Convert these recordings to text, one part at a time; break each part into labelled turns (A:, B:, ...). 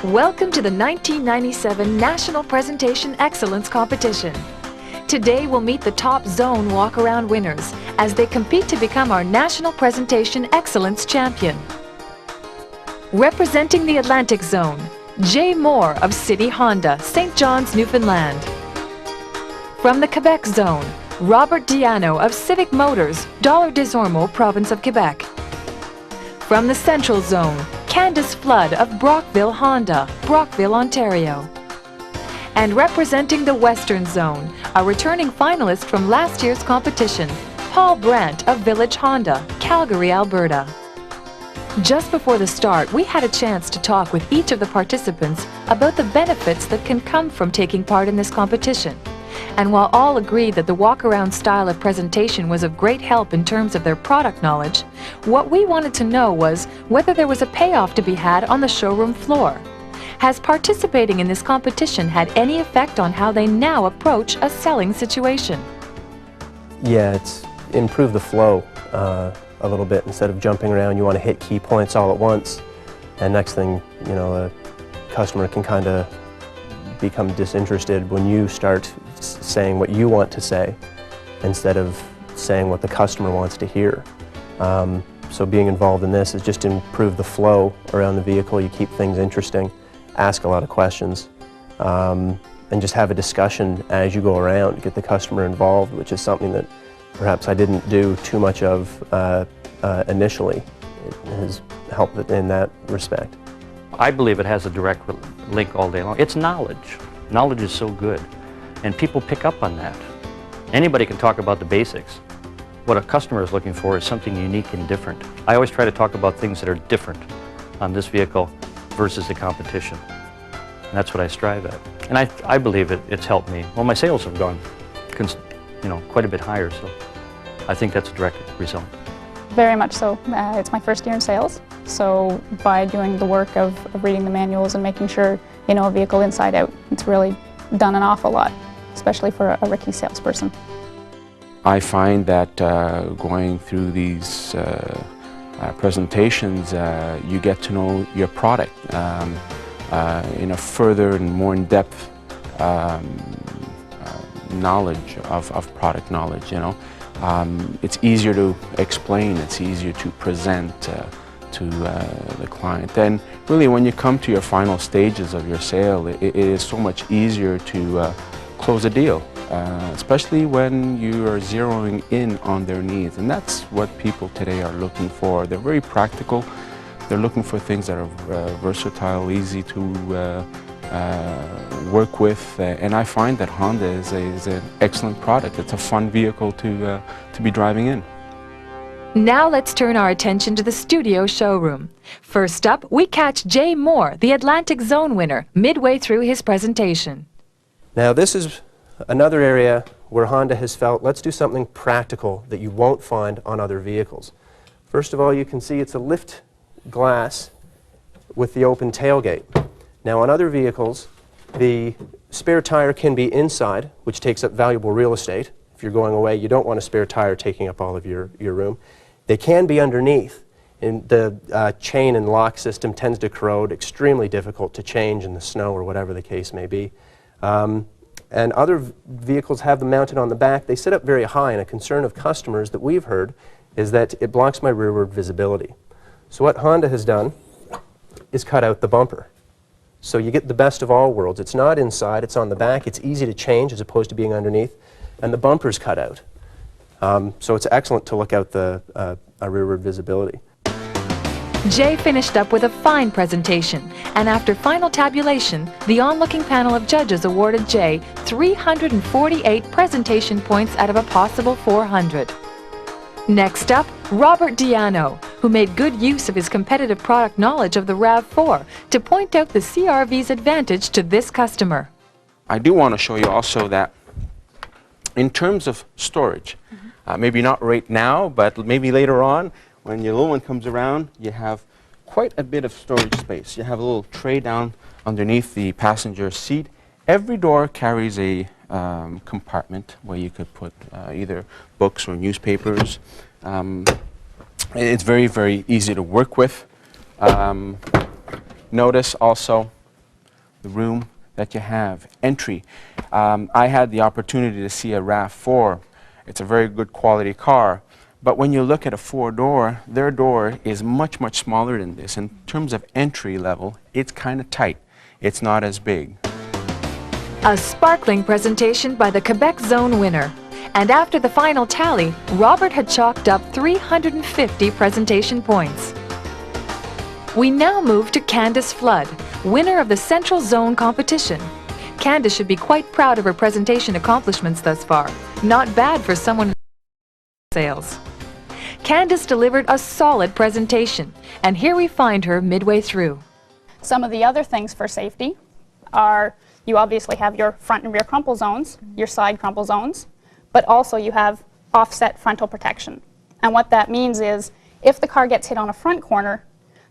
A: Welcome to the 1997 National Presentation Excellence Competition. Today we'll meet the top zone walk-around winners as they compete to become our National Presentation Excellence Champion. Representing the Atlantic Zone, Jay Moore of City Honda, St. John's, Newfoundland. From the Quebec Zone, Robert Diano of Civic Motors, Dollar des Ormeaux, Province of Quebec. From the Central Zone, Candice Flood of Brockville Honda, Brockville, Ontario. And representing the Western Zone, a returning finalist from last year's competition, Paul Brandt of Village Honda, Calgary, Alberta. Just before the start, we had a chance to talk with each of the participants about the benefits that can come from taking part in this competition. And while all agreed that the walk-around style of presentation was of great help in terms of their product knowledge, what we wanted to know was whether there was a payoff to be had on the showroom floor. Has participating in this competition had any effect on how they now approach a selling situation?
B: Yeah, it's improved the flow a little bit. Instead of jumping around, you want to hit key points all at once, and next thing you know, a customer can kind of become disinterested when you start saying what you want to say instead of saying what the customer wants to hear. So being involved in this has just improved the flow around the vehicle. You keep things interesting, ask a lot of questions, and just have a discussion as you go around, get the customer involved, which is something that perhaps I didn't do too much of initially. It has helped in that respect.
C: I believe it has a direct link all day long. It's knowledge. Knowledge is so good, and people pick up on that. Anybody can talk about the basics. What a customer is looking for is something unique and different. I always try to talk about things that are different on this vehicle versus the competition. And that's what I strive at. And I believe it's helped me. Well, my sales have gone quite a bit higher, so I think that's a direct result.
D: Very much so. It's my first year in sales, so by doing the work of reading the manuals and making sure you know a vehicle inside out, it's really done an awful lot, especially for a rookie salesperson.
E: I find that going through these presentations, you get to know your product in a further and more in-depth knowledge of product knowledge. You know, it's easier to explain, it's easier to present to the client. And really, when you come to your final stages of your sale, it is so much easier to close a deal, especially when you are zeroing in on their needs. And that's what people today are looking for. They're very practical. They're looking for things that are versatile, easy to work with, and I find that Honda is an excellent product. It's a fun vehicle to be driving in.
A: Now let's turn our attention to the studio showroom. First up, we catch Jay Moore, the Atlantic Zone winner, midway through his presentation.
B: Now this is another area where Honda has felt, let's do something practical that you won't find on other vehicles. First of all, you can see it's a lift glass with the open tailgate. Now on other vehicles, the spare tire can be inside, which takes up valuable real estate. If you're going away, you don't want a spare tire taking up all of your room. They can be underneath, and the chain and lock system tends to corrode, extremely difficult to change in the snow or whatever the case may be. And other vehicles have them mounted on the back. They sit up very high, and a concern of customers that we've heard is that it blocks my rearward visibility. So what Honda has done is cut out the bumper. So you get the best of all worlds. It's not inside, it's on the back. It's easy to change as opposed to being underneath. And the bumper's cut out. So it's excellent to look out the rearward visibility.
A: Jay finished up with a fine presentation, and after final tabulation, the onlooking panel of judges awarded Jay 348 presentation points out of a possible 400. Next up, Robert Diano, who made good use of his competitive product knowledge of the RAV4 to point out the CR-V's advantage to this customer.
E: I do want to show you also that in terms of storage, maybe not right now, but maybe later on, when your little one comes around, you have quite a bit of storage space. You have a little tray down underneath the passenger seat. Every door carries a compartment where you could put either books or newspapers. It's very, very easy to work with. Notice also the room that you have, entry. I had the opportunity to see a RAV4. It's a very good quality car, but when you look at a four-door, their door is much, much smaller than this. In terms of entry level, it's kind of tight. It's not as big.
A: A sparkling presentation by the Quebec Zone winner. And after the final tally, Robert had chalked up 350 presentation points. We now move to Candace Flood, winner of the Central Zone competition. Candace should be quite proud of her presentation accomplishments thus far. Not bad for someone sales. Candace delivered a solid presentation, and here we find her midway through.
D: Some of the other things for safety are you obviously have your front and rear crumple zones, your side crumple zones, but also you have offset frontal protection. And what that means is if the car gets hit on a front corner,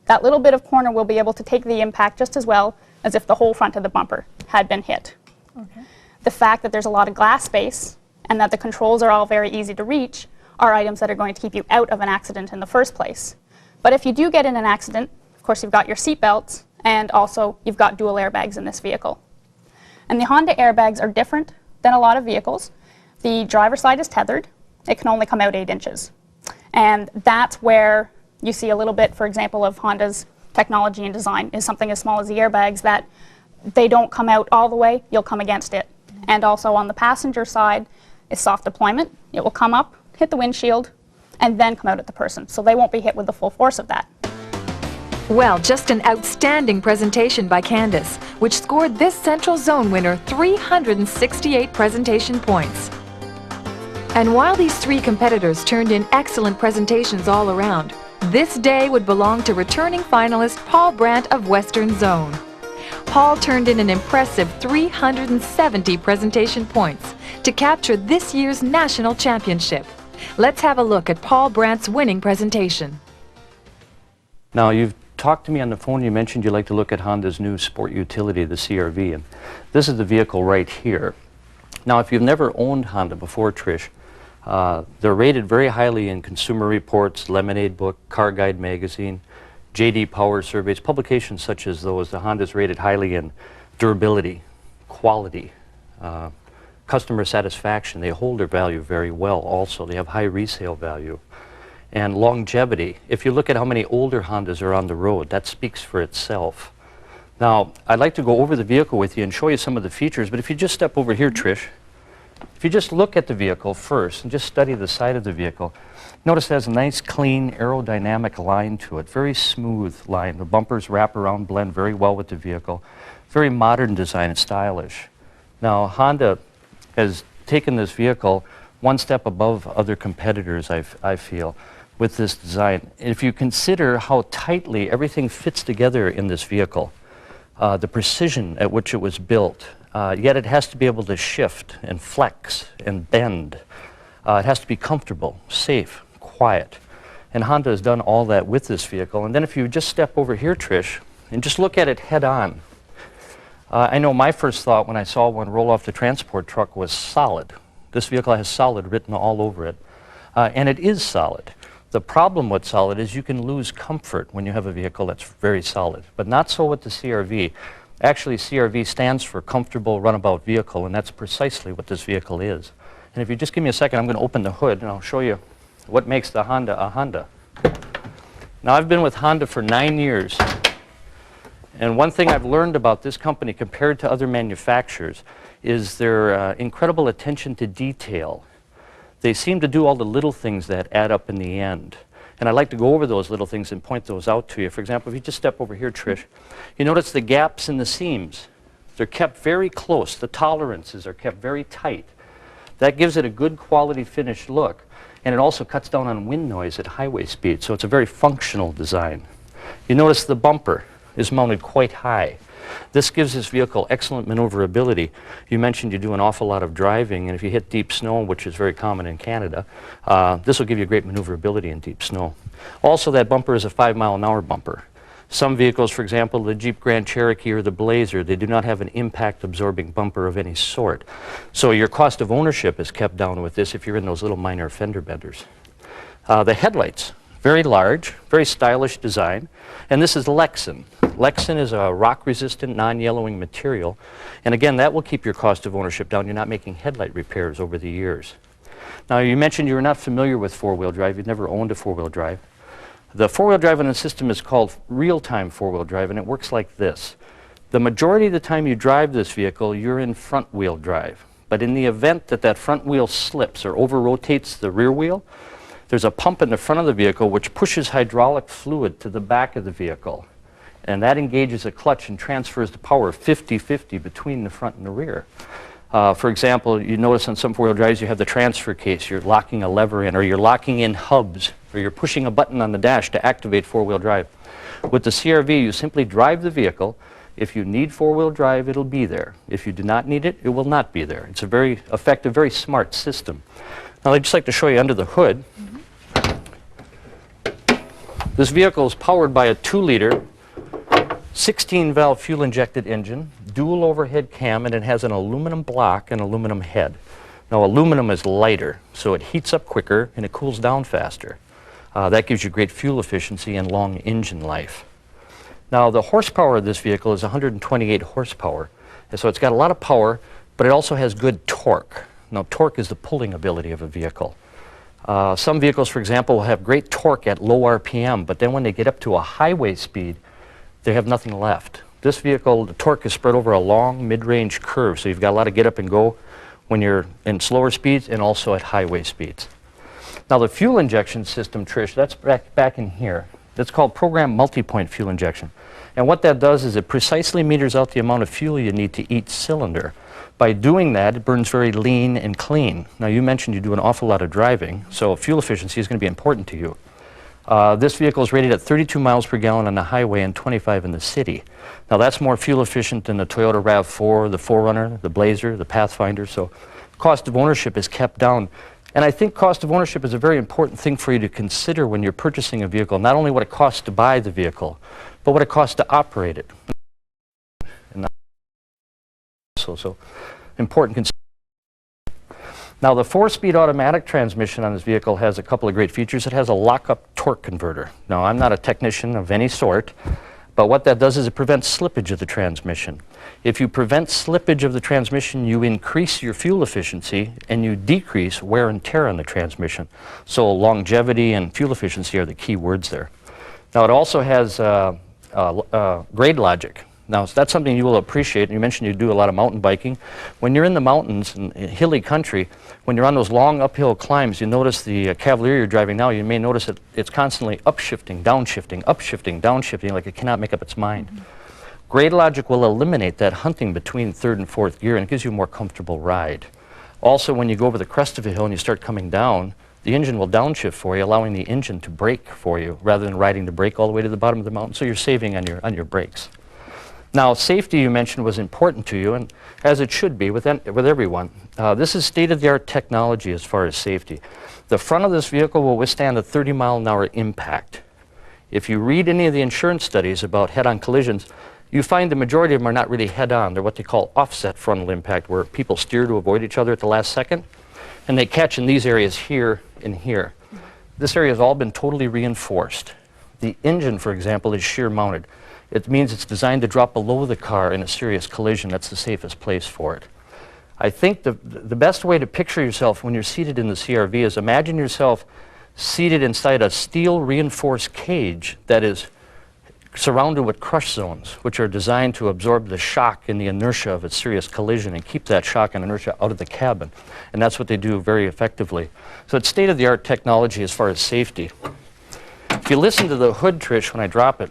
D: that little bit of corner will be able to take the impact just as well as if the whole front of the bumper had been hit. Okay. The fact that there's a lot of glass space and that the controls are all very easy to reach are items that are going to keep you out of an accident in the first place. But if you do get in an accident, of course you've got your seat belts and also you've got dual airbags in this vehicle. And the Honda airbags are different than a lot of vehicles. The driver's side is tethered. It can only come out 8 inches. And that's where you see a little bit, for example, of Honda's technology and design is something as small as the airbags that they don't come out all the way, you'll come against it. And also on the passenger side is soft deployment. It will come up, hit the windshield, and then come out at the person. So they won't be hit with the full force of that.
A: Well, just an outstanding presentation by Candace, which scored this Central Zone winner 368 presentation points. And while these 3 competitors turned in excellent presentations all around, this day would belong to returning finalist Paul Brandt of Western Zone. Paul turned in an impressive 370 presentation points to capture this year's national championship. Let's have a look at Paul Brandt's winning presentation.
C: Now, you've talked to me on the phone. You mentioned you like to look at Honda's new sport utility, the CR-V, and this is the vehicle right here. Now, if you've never owned Honda before, Trish, they're rated very highly in Consumer Reports, Lemonade Book, Car Guide Magazine, J.D. Power surveys, publications such as those. The Honda's rated highly in durability, quality, customer satisfaction. They hold their value very well also. They have high resale value. And longevity. If you look at how many older Hondas are on the road, that speaks for itself. Now, I'd like to go over the vehicle with you and show you some of the features, but if you just step over here, Trish, if you just look at the vehicle first and just study the side of the vehicle, notice it has a nice, clean, aerodynamic line to it, very smooth line. The bumpers wrap around, blend very well with the vehicle. Very modern design and stylish. Now, Honda has taken this vehicle one step above other competitors, I feel, with this design. If you consider how tightly everything fits together in this vehicle, the precision at which it was built, yet it has to be able to shift and flex and bend. It has to be comfortable, safe, quiet. And Honda has done all that with this vehicle. And then if you just step over here, Trish, and just look at it head on. I know my first thought when I saw one roll off the transport truck was solid. This vehicle has solid written all over it. And it is solid. The problem with solid is you can lose comfort when you have a vehicle that's very solid, but not so with the CR-V. Actually, CR-V stands for Comfortable Runabout Vehicle, and that's precisely what this vehicle is. And if you just give me a second, I'm going to open the hood and I'll show you what makes the Honda a Honda. Now, I've been with Honda for 9 years, and one thing I've learned about this company compared to other manufacturers is their incredible attention to detail. They seem to do all the little things that add up in the end. And I'd like to go over those little things and point those out to you. For example, if you just step over here, Trish, you notice the gaps in the seams. They're kept very close. The tolerances are kept very tight. That gives it a good quality finished look. And it also cuts down on wind noise at highway speed. So it's a very functional design. You notice the bumper is mounted quite high. This gives this vehicle excellent maneuverability. You mentioned you do an awful lot of driving, and if you hit deep snow, which is very common in Canada, this will give you great maneuverability in deep snow. Also, that bumper is a 5-mile-an-hour bumper. Some vehicles, for example, the Jeep Grand Cherokee or the Blazer, they do not have an impact-absorbing bumper of any sort. So your cost of ownership is kept down with this if you're in those little minor fender benders. The headlights very large, very stylish design. And this is Lexan. Lexan is a rock-resistant, non-yellowing material. And again, that will keep your cost of ownership down. You're not making headlight repairs over the years. Now, you mentioned you were not familiar with four-wheel drive. You've never owned a four-wheel drive. The four-wheel drive on the system is called real-time four-wheel drive, and it works like this. The majority of the time you drive this vehicle, you're in front-wheel drive. But in the event that that front wheel slips or over-rotates the rear wheel, there's a pump in the front of the vehicle which pushes hydraulic fluid to the back of the vehicle. And that engages a clutch and transfers the power 50-50 between the front and the rear. For example, you notice on some four-wheel drives you have the transfer case. You're locking a lever in, or you're locking in hubs, or you're pushing a button on the dash to activate four-wheel drive. With the CR-V, you simply drive the vehicle. If you need four-wheel drive, it'll be there. If you do not need it, it will not be there. It's a very effective, very smart system. Now, I'd just like to show you under the hood. This vehicle is powered by a 2-liter 16-valve fuel-injected engine, dual overhead cam, and it has an aluminum block and aluminum head. Now, aluminum is lighter, so it heats up quicker and it cools down faster. That gives you great fuel efficiency and long engine life. Now, the horsepower of this vehicle is 128 horsepower, and so it's got a lot of power, but it also has good torque. Now, torque is the pulling ability of a vehicle. Some vehicles, for example, will have great torque at low RPM, but then when they get up to a highway speed, they have nothing left. This vehicle, the torque is spread over a long mid-range curve, so you've got a lot of get up and go when you're in slower speeds and also at highway speeds. Now, the fuel injection system, Trish, that's back in here. That's called program multi-point fuel injection. And what that does is it precisely meters out the amount of fuel you need to each cylinder. By doing that, it burns very lean and clean. Now, you mentioned you do an awful lot of driving, so fuel efficiency is going to be important to you. This vehicle is rated at 32 miles per gallon on the highway and 25 in the city. Now, that's more fuel efficient than the Toyota RAV4, the 4Runner, the Blazer, the Pathfinder, so cost of ownership is kept down. And I think cost of ownership is a very important thing for you to consider when you're purchasing a vehicle, not only what it costs to buy the vehicle, but what it costs to operate it. And so important consideration. Now, the 4-speed automatic transmission on this vehicle has a couple of great features. It has a lock-up torque converter. Now, I'm not a technician of any sort, but what that does is it prevents slippage of the transmission. If you prevent slippage of the transmission, you increase your fuel efficiency and you decrease wear and tear on the transmission. So longevity and fuel efficiency are the key words there. Now, it also has grade logic. Now, that's something you will appreciate. You mentioned you do a lot of mountain biking. When you're in the mountains in hilly country, when you're on those long uphill climbs, you notice the Cavalier you're driving now, you may notice that it's constantly upshifting, downshifting, like it cannot make up its mind. Grade logic will eliminate that hunting between third and fourth gear, and it gives you a more comfortable ride. Also, when you go over the crest of a hill and you start coming down, the engine will downshift for you, allowing the engine to brake for you, rather than riding the brake all the way to the bottom of the mountain, so you're saving on your brakes. Now, safety, you mentioned, was important to you, and as it should be with everyone. This is state-of-the-art technology as far as safety. The front of this vehicle will withstand a 30-mile-an-hour impact. If you read any of the insurance studies about head-on collisions, you find the majority of them are not really head-on. They're what they call offset frontal impact, where people steer to avoid each other at the last second, and they catch in these areas here and here. This area has all been totally reinforced. The engine, for example, is shear mounted. It means it's designed to drop below the car in a serious collision. That's the safest place for it. I think the best way to picture yourself when you're seated in the CR-V is imagine yourself seated inside a steel reinforced cage that is surrounded with crush zones, which are designed to absorb the shock and the inertia of a serious collision and keep that shock and inertia out of the cabin. And that's what they do very effectively. So it's state-of-the-art technology as far as safety. If you listen to the hood, Trish, when I drop it,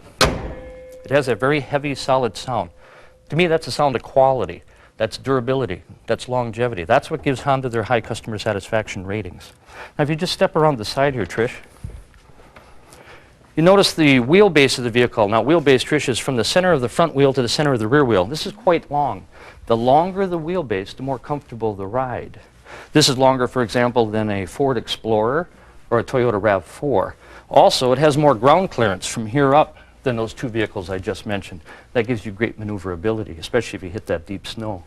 C: it has a very heavy, solid sound. To me, that's a sound of quality. That's durability. That's longevity. That's what gives Honda their high customer satisfaction ratings. Now, if you just step around the side here, Trish, you notice the wheelbase of the vehicle. Now, wheelbase, Trish, is from the center of the front wheel to the center of the rear wheel. This is quite long. The longer the wheelbase, the more comfortable the ride. This is longer, for example, than a Ford Explorer or a Toyota RAV4. Also, it has more ground clearance from here up than those two vehicles I just mentioned. That gives you great maneuverability, especially if you hit that deep snow.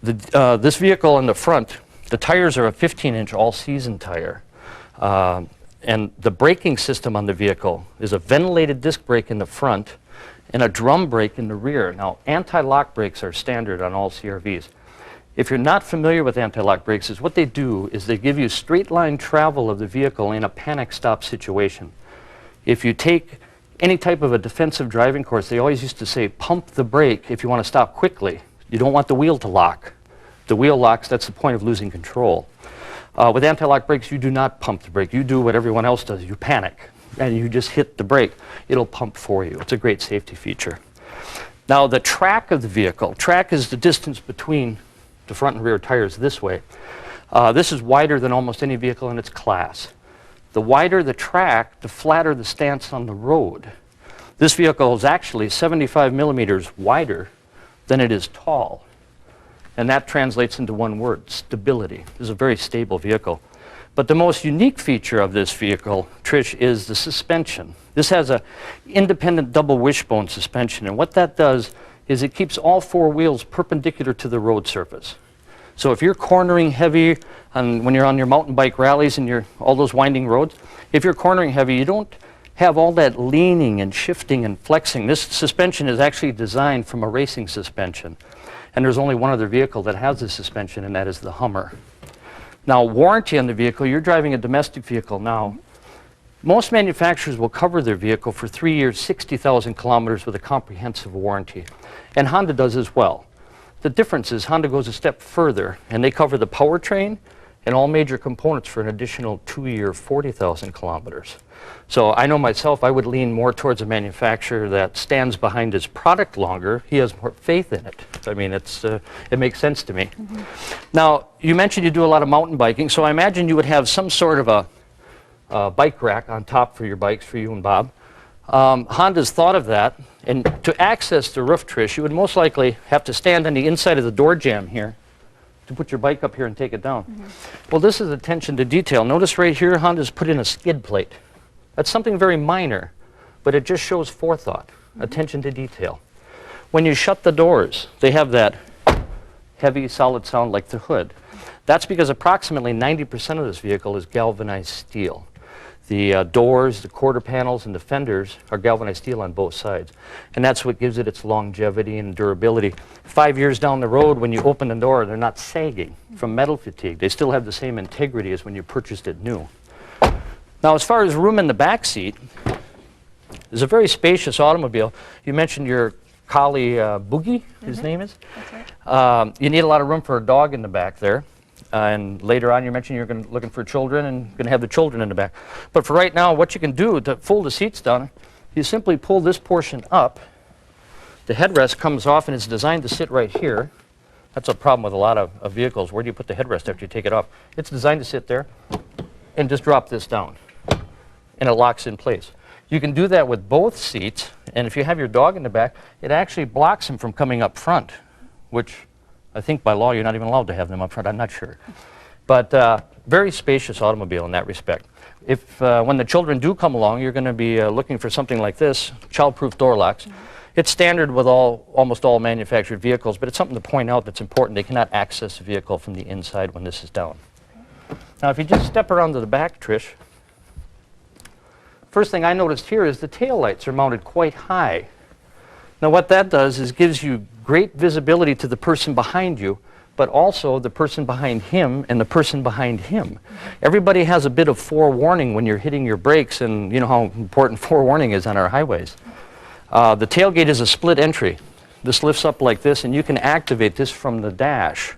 C: This vehicle in the front, the tires are a 15-inch all-season tire. And the braking system on the vehicle is a ventilated disc brake in the front and a drum brake in the rear. Now, anti-lock brakes are standard on all CR-Vs. If you're not familiar with anti-lock brakes, what they do is they give you straight line travel of the vehicle in a panic stop situation. If you take any type of a defensive driving course, they always used to say, pump the brake if you want to stop quickly. You don't want the wheel to lock. The wheel locks, that's the point of losing control. With anti-lock brakes, you do not pump the brake. You do what everyone else does. You panic, and you just hit the brake. It'll pump for you. It's a great safety feature. Now, the track of the vehicle. Track is the distance between the front and rear tires this way. This is wider than almost any vehicle in its class. The wider the track, the flatter the stance on the road. This vehicle is actually 75 millimeters wider than it is tall. And that translates into one word, stability. This is a very stable vehicle. But the most unique feature of this vehicle, Trish, is the suspension. This has an independent double wishbone suspension, and what that does is it keeps all four wheels perpendicular to the road surface. So if you're cornering heavy when you're on your mountain bike rallies and all those winding roads, if you're cornering heavy, you don't have all that leaning and shifting and flexing. This suspension is actually designed from a racing suspension. And there's only one other vehicle that has this suspension, and that is the Hummer. Now, warranty on the vehicle, you're driving a domestic vehicle now. Most manufacturers will cover their vehicle for 3 years, 60,000 kilometers with a comprehensive warranty. And Honda does as well. The difference is Honda goes a step further, and they cover the powertrain and all major components for an additional 2-year, 40,000 kilometers. So I know myself, I would lean more towards a manufacturer that stands behind his product longer. He has more faith in it. I mean, it makes sense to me. Mm-hmm. Now, you mentioned you do a lot of mountain biking, so I imagine you would have some sort of a bike rack on top for your bikes, for you and Bob. Honda's thought of that, and to access the roof, Trish, you would most likely have to stand on the inside of the door jamb here to put your bike up here and take it down. Mm-hmm. Well, this is attention to detail. Notice right here, Honda's put in a skid plate. That's something very minor, but it just shows forethought, attention to detail. When you shut the doors, they have that heavy, solid sound like the hood. That's because approximately 90% of this vehicle is galvanized steel. The doors, the quarter panels, and the fenders are galvanized steel on both sides. And that's what gives it its longevity and durability. 5 years down the road, when you open the door, they're not sagging from metal fatigue. They still have the same integrity as when you purchased it new. Now, as far as room in the back seat, it's a very spacious automobile. You mentioned your collie, Boogie, his name is?
D: That's right.
C: You need a lot of room for a dog in the back there. And later on, you mentioned you're looking for children and going to have the children in the back. But for right now, what you can do to fold the seats down, you simply pull this portion up. The headrest comes off, and it's designed to sit right here. That's a problem with a lot of vehicles. Where do you put the headrest after you take it off? It's designed to sit there and just drop this down, and it locks in place. You can do that with both seats, and if you have your dog in the back, it actually blocks him from coming up front, which I think by law you're not even allowed to have them up front. I'm not sure. But very spacious automobile in that respect. If when the children do come along, you're going to be looking for something like this, child-proof door locks. Mm-hmm. It's standard with almost all manufactured vehicles, but it's something to point out that's important. They cannot access the vehicle from the inside when this is down. Now, if you just step around to the back, Trish, first thing I noticed here is the taillights are mounted quite high. Now, what that does is gives you great visibility to the person behind you, but also the person behind him and the person behind him. Everybody has a bit of forewarning when you're hitting your brakes, and you know how important forewarning is on our highways. The tailgate is a split entry. This lifts up like this, and you can activate this from the dash.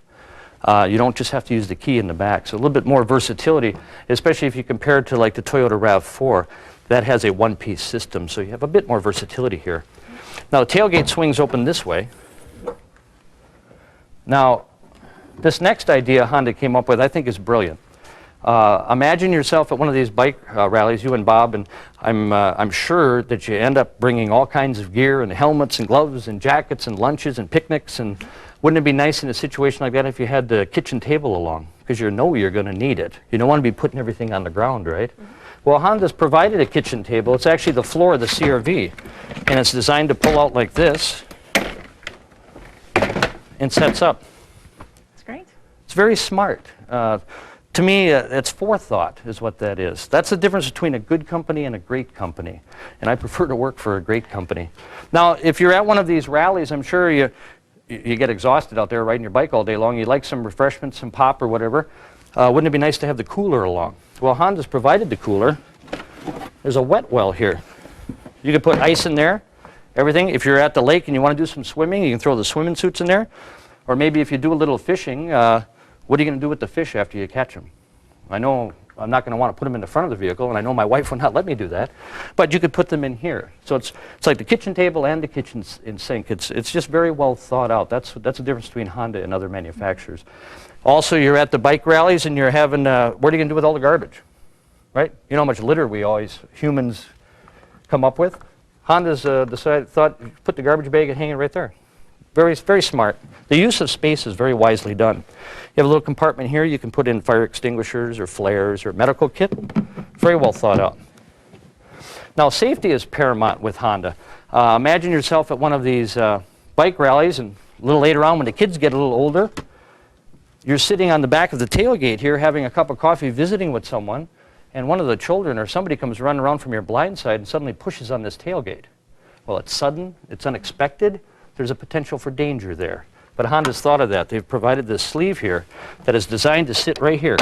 C: You don't just have to use the key in the back. So a little bit more versatility, especially if you compare it to like the Toyota RAV4. That has a one-piece system, so you have a bit more versatility here. Now, the tailgate swings open this way. Now, this next idea Honda came up with, I think, is brilliant. Imagine yourself at one of these bike rallies, you and Bob, and I'm sure that you end up bringing all kinds of gear and helmets and gloves and jackets and lunches and picnics. And wouldn't it be nice in a situation like that if you had the kitchen table along? Because you know you're going to need it. You don't want to be putting everything on the ground, right? Mm-hmm. Well, Honda's provided a kitchen table. It's actually the floor of the CR-V, and it's designed to pull out like this and sets up.
D: That's great.
C: It's very smart. to me, it's forethought is what that is. That's the difference between a good company and a great company. And I prefer to work for a great company. Now, if you're at one of these rallies, I'm sure you get exhausted out there riding your bike all day long. You'd like some refreshments, some pop or whatever. Wouldn't it be nice to have the cooler along? Well, Honda's provided the cooler. There's a wet well here. You can put ice in there, everything. If you're at the lake and you want to do some swimming, you can throw the swimming suits in there. Or maybe if you do a little fishing, what are you going to do with the fish after you catch them? I know I'm not going to want to put them in the front of the vehicle, and I know my wife will not let me do that, but you could put them in here. So it's like the kitchen table and the kitchen sink. It's just very well thought out. That's the difference between Honda and other manufacturers. Also, you're at the bike rallies and you're having, what are you going to do with all the garbage? Right? You know how much litter we always, humans, come up with? Honda's thought, put the garbage bag and hang it right there. Very, very smart. The use of space is very wisely done. You have a little compartment here. You can put in fire extinguishers or flares or medical kit. Very well thought out. Now, safety is paramount with Honda. Imagine yourself at one of these bike rallies, and a little later on when the kids get a little older, you're sitting on the back of the tailgate here having a cup of coffee visiting with someone, and one of the children or somebody comes running around from your blind side and suddenly pushes on this tailgate. Well, it's sudden, it's unexpected, there's a potential for danger there. But Honda's thought of that. They've provided this sleeve here that is designed to sit right here.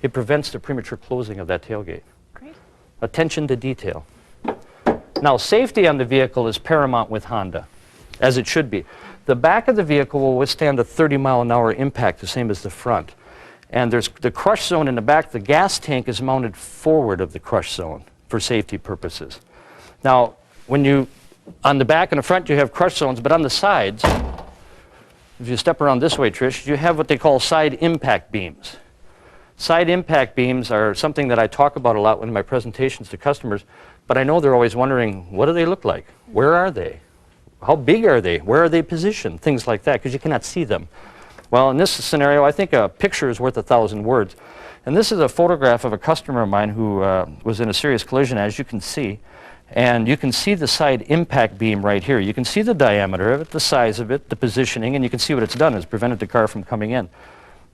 C: It prevents the premature closing of that tailgate.
A: Great.
C: Attention to detail. Now, safety on the vehicle is paramount with Honda, as it should be. The back of the vehicle will withstand a 30-mile-an-hour impact, the same as the front. And there's the crush zone in the back. The gas tank is mounted forward of the crush zone for safety purposes. Now, on the back and the front, you have crush zones, but on the sides, if you step around this way, Trish, you have what they call side impact beams. Side impact beams are something that I talk about a lot in my presentations to customers, but I know they're always wondering, what do they look like? Where are they? How big are they? Where are they positioned? Things like that, because you cannot see them. Well, in this scenario, I think a picture is worth 1,000 words. And this is a photograph of a customer of mine who was in a serious collision, as you can see. And you can see the side impact beam right here. You can see the diameter of it, the size of it, the positioning, and you can see what it's done. It's prevented the car from coming in.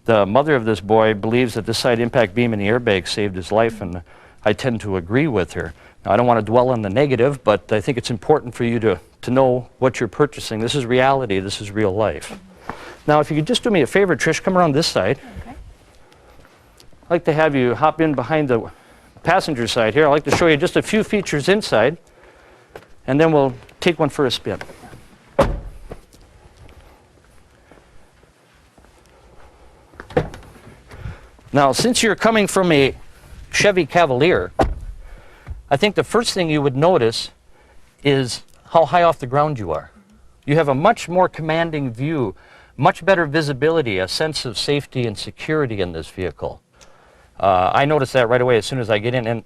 C: The mother of this boy believes that this side impact beam and the airbag saved his life, and I tend to agree with her. Now, I don't want to dwell on the negative, but I think it's important for you to know what you're purchasing. This is reality. This is real life. Now, if you could just do me a favor, Trish, come around this side.
A: Okay.
C: I'd like to have you hop in behind the passenger side here. I'd like to show you just a few features inside, and then we'll take one for a spin. Now, since you're coming from a Chevy Cavalier, I think the first thing you would notice is how high off the ground you are. You have a much more commanding view, much better visibility, a sense of safety and security in this vehicle. I noticed that right away as soon as I get in. And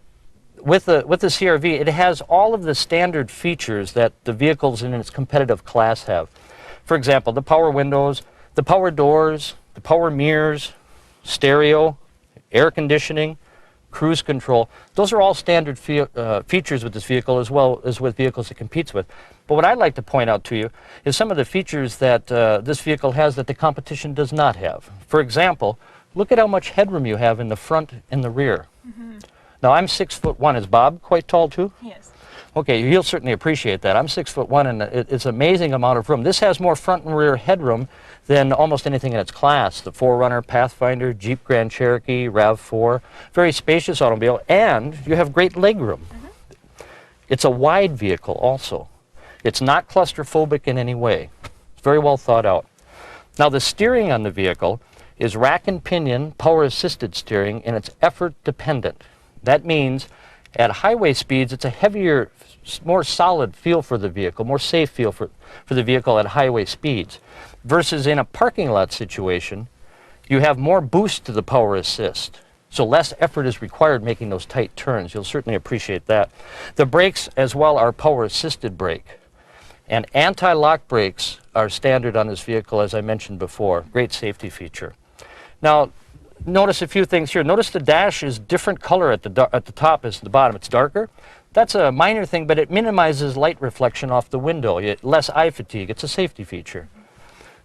C: with the CR-V, it has all of the standard features that the vehicles in its competitive class have. For example, the power windows, the power doors, the power mirrors, stereo, air conditioning, cruise control. Those are all standard features with this vehicle, as well as with vehicles it competes with. But what I'd like to point out to you is some of the features that this vehicle has that the competition does not have. For example, look at how much headroom you have in the front and the rear. Mm-hmm. Now, I'm 6'1". Is Bob quite tall too?
A: Yes.
C: Okay, he'll certainly appreciate that. I'm 6'1", and it's an amazing amount of room. This has more front and rear headroom than almost anything in its class. The 4Runner, Pathfinder, Jeep Grand Cherokee, RAV4. Very spacious automobile, and you have great leg room. Mm-hmm. It's a wide vehicle also. It's not claustrophobic in any way. It's very well thought out. Now, the steering on the vehicle is rack and pinion power-assisted steering, and it's effort-dependent. That means at highway speeds, it's a heavier, more solid feel for the vehicle, more safe feel for the vehicle at highway speeds. Versus in a parking lot situation, you have more boost to the power assist. So less effort is required making those tight turns. You'll certainly appreciate that. The brakes as well are power-assisted brake. And anti-lock brakes are standard on this vehicle, as I mentioned before. Great safety feature. Now, notice a few things here. Notice the dash is different color at the top as the bottom. It's darker. That's a minor thing, but it minimizes light reflection off the window. Less eye fatigue. It's a safety feature.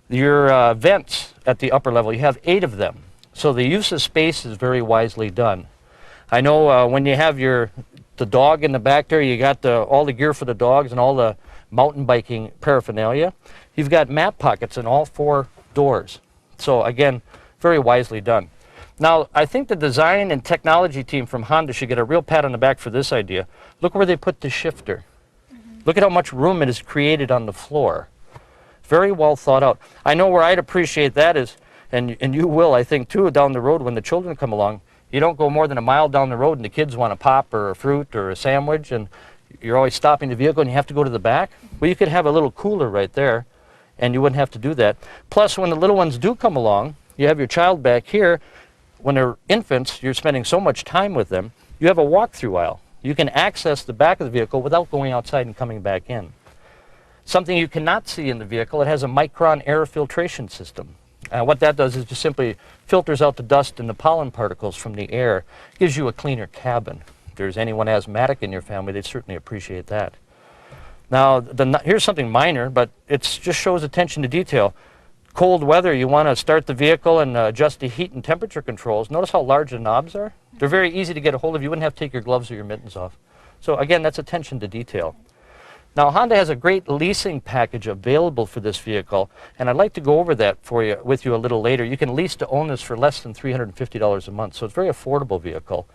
C: Your vents at the upper level, you have 8 of them. So the use of space is very wisely done. I know when you have the dog in the back there, you got all the gear for the dogs and all the mountain biking paraphernalia. You've got map pockets in all 4 doors. So again, very wisely done. Now, I think the design and technology team from Honda should get a real pat on the back for this idea. Look where they put the shifter. Look at how much room it is created on the floor. Very well thought out. I know where I'd appreciate that is, and you will, I think, too, down the road when the children come along, you don't go more than a mile down the road and the kids want a pop or a fruit or a sandwich, and you're always stopping the vehicle and you have to go to the back. Well, you could have a little cooler right there, and you wouldn't have to do that. Plus, when the little ones do come along, you have your child back here. When they're infants, you're spending so much time with them, you have a walk-through aisle. You can access the back of the vehicle without going outside and coming back in. Something you cannot see in the vehicle, it has a micron air filtration system. What that does is just simply filters out the dust and the pollen particles from the air, gives you a cleaner cabin. If there's anyone asthmatic in your family, they'd certainly appreciate that. Now, here's something minor, but it just shows attention to detail. Cold weather, you want to start the vehicle and adjust the heat and temperature controls. Notice how large the knobs are? They're very easy to get a hold of. You wouldn't have to take your gloves or your mittens off. So again, that's attention to detail. Now, Honda has a great leasing package available for this vehicle, and I'd like to go over that with you a little later. You can lease to own this for less than $350 a month, so it's a very affordable vehicle.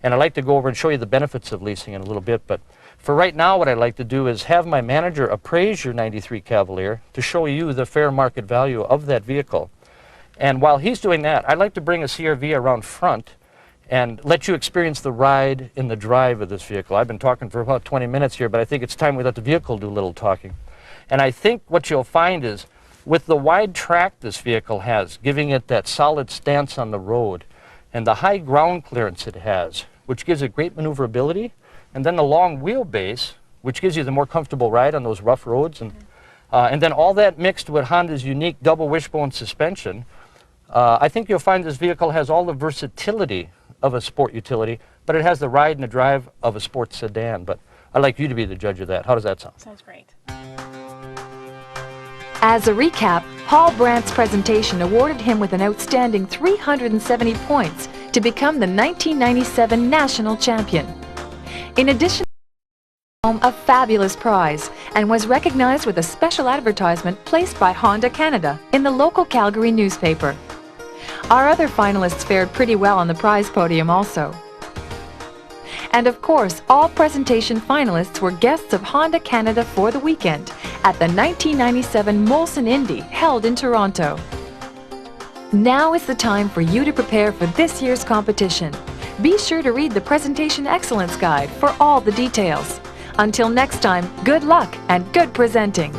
C: And I'd like to go over and show you the benefits of leasing in a little bit, but for right now, what I'd like to do is have my manager appraise your 93 Cavalier to show you the fair market value of that vehicle. And while he's doing that, I'd like to bring a CR-V around front and let you experience the ride and the drive of this vehicle. I've been talking for about 20 minutes here, but I think it's time we let the vehicle do a little talking. And I think what you'll find is, with the wide track this vehicle has, giving it that solid stance on the road, and the high ground clearance it has, which gives it great maneuverability, and then the long wheelbase, which gives you the more comfortable ride on those rough roads, and then all that mixed with Honda's unique double wishbone suspension, I think you'll find this vehicle has all the versatility of a sport utility, but it has the ride and the drive of a sports sedan. But I'd like you to be the judge of that. How does that sound?
D: Sounds great.
A: As a recap, Paul Brandt's presentation awarded him with an outstanding 370 points to become the 1997 national champion. In addition, a fabulous prize and was recognized with a special advertisement placed by Honda Canada in the local Calgary newspaper. Our other finalists fared pretty well on the prize podium also. And of course, all presentation finalists were guests of Honda Canada for the weekend at the 1997 Molson Indy held in Toronto. Now is the time for you to prepare for this year's competition. Be sure to read the Presentation Excellence Guide for all the details. Until next time, good luck and good presenting.